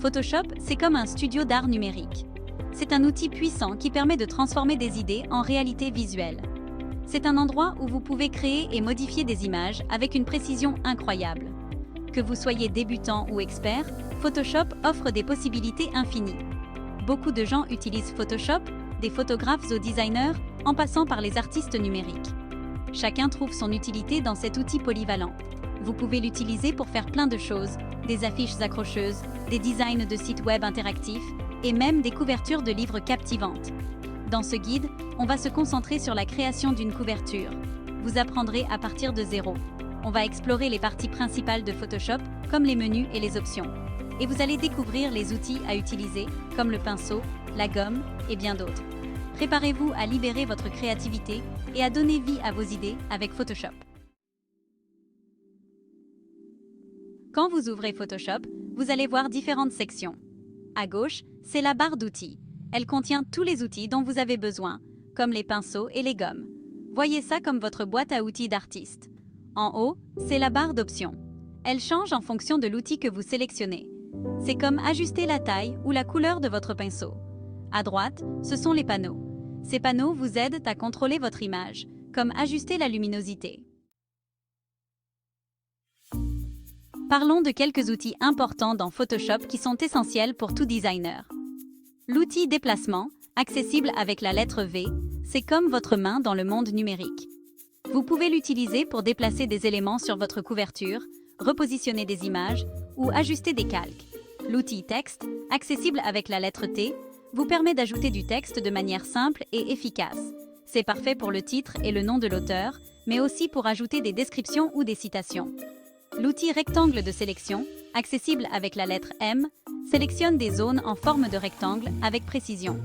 Photoshop, c'est comme un studio d'art numérique. C'est un outil puissant qui permet de transformer des idées en réalité visuelle. C'est un endroit où vous pouvez créer et modifier des images avec une précision incroyable. Que vous soyez débutant ou expert, Photoshop offre des possibilités infinies. Beaucoup de gens utilisent Photoshop, des photographes aux designers, en passant par les artistes numériques. Chacun trouve son utilité dans cet outil polyvalent. Vous pouvez l'utiliser pour faire plein de choses, des affiches accrocheuses, des designs de sites web interactifs et même des couvertures de livres captivantes. Dans ce guide, on va se concentrer sur la création d'une couverture. Vous apprendrez à partir de zéro. On va explorer les parties principales de Photoshop, comme les menus et les options. Et vous allez découvrir les outils à utiliser, comme le pinceau, la gomme et bien d'autres. Préparez-vous à libérer votre créativité et à donner vie à vos idées avec Photoshop. Quand vous ouvrez Photoshop, vous allez voir différentes sections. À gauche, c'est la barre d'outils. Elle contient tous les outils dont vous avez besoin, comme les pinceaux et les gommes. Voyez ça comme votre boîte à outils d'artiste. En haut, c'est la barre d'options. Elle change en fonction de l'outil que vous sélectionnez. C'est comme ajuster la taille ou la couleur de votre pinceau. À droite, ce sont les panneaux. Ces panneaux vous aident à contrôler votre image, comme ajuster la luminosité. Parlons de quelques outils importants dans Photoshop qui sont essentiels pour tout designer. L'outil déplacement, accessible avec la lettre V, c'est comme votre main dans le monde numérique. Vous pouvez l'utiliser pour déplacer des éléments sur votre couverture, repositionner des images ou ajuster des calques. L'outil texte, accessible avec la lettre T, vous permet d'ajouter du texte de manière simple et efficace. C'est parfait pour le titre et le nom de l'auteur, mais aussi pour ajouter des descriptions ou des citations. L'outil rectangle de sélection, accessible avec la lettre M, sélectionne des zones en forme de rectangle avec précision.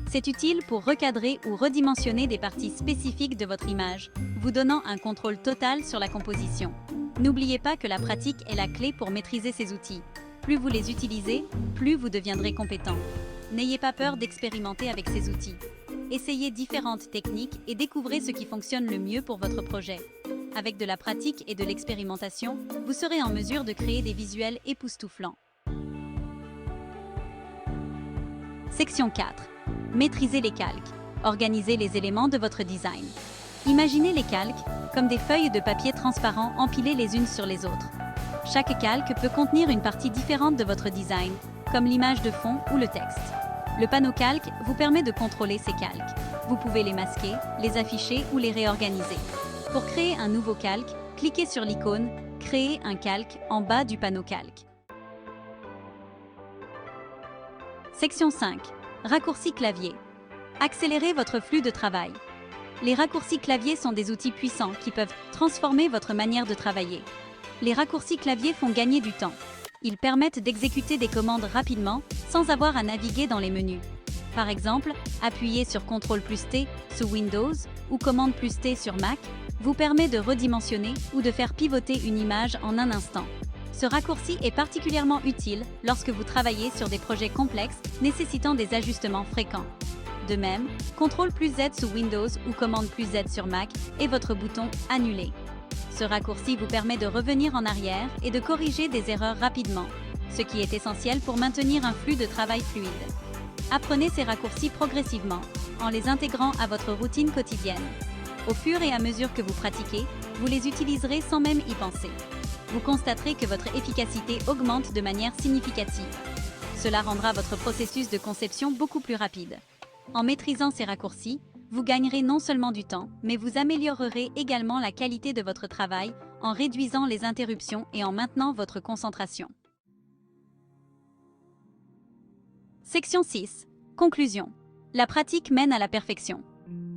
C'est utile pour recadrer ou redimensionner des parties spécifiques de votre image, vous donnant un contrôle total sur la composition. N'oubliez pas que la pratique est la clé pour maîtriser ces outils. Plus vous les utilisez, plus vous deviendrez compétent. N'ayez pas peur d'expérimenter avec ces outils. Essayez différentes techniques et découvrez ce qui fonctionne le mieux pour votre projet. Avec de la pratique et de l'expérimentation, vous serez en mesure de créer des visuels époustouflants. Section 4. Maîtrisez les calques. Organisez les éléments de votre design. Imaginez les calques comme des feuilles de papier transparent empilées les unes sur les autres. Chaque calque peut contenir une partie différente de votre design, comme l'image de fond ou le texte. Le panneau calque vous permet de contrôler ces calques. Vous pouvez les masquer, les afficher ou les réorganiser. Pour créer un nouveau calque, cliquez sur l'icône « Créer un calque » en bas du panneau calque. Section 5. Raccourcis clavier. Accélérez votre flux de travail. Les raccourcis clavier sont des outils puissants qui peuvent transformer votre manière de travailler. Les raccourcis clavier font gagner du temps. Ils permettent d'exécuter des commandes rapidement sans avoir à naviguer dans les menus. Par exemple, appuyer sur CTRL+T sous Windows ou COMMANDE+T sur Mac vous permet de redimensionner ou de faire pivoter une image en un instant. Ce raccourci est particulièrement utile lorsque vous travaillez sur des projets complexes nécessitant des ajustements fréquents. De même, CTRL+Z sous Windows ou COMMANDE+Z sur Mac est votre bouton « Annuler ». Ce raccourci vous permet de revenir en arrière et de corriger des erreurs rapidement, ce qui est essentiel pour maintenir un flux de travail fluide. Apprenez ces raccourcis progressivement, en les intégrant à votre routine quotidienne. Au fur et à mesure que vous pratiquez, vous les utiliserez sans même y penser. Vous constaterez que votre efficacité augmente de manière significative. Cela rendra votre processus de conception beaucoup plus rapide. En maîtrisant ces raccourcis, vous gagnerez non seulement du temps, mais vous améliorerez également la qualité de votre travail en réduisant les interruptions et en maintenant votre concentration. Section 6. Conclusion. La pratique mène à la perfection.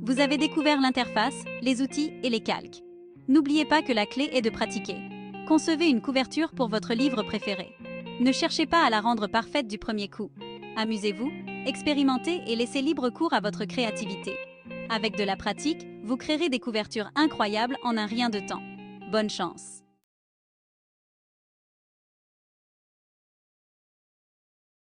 Vous avez découvert l'interface, les outils et les calques. N'oubliez pas que la clé est de pratiquer. Concevez une couverture pour votre livre préféré. Ne cherchez pas à la rendre parfaite du premier coup. Amusez-vous, expérimentez et laissez libre cours à votre créativité. Avec de la pratique, vous créerez des couvertures incroyables en un rien de temps. Bonne chance!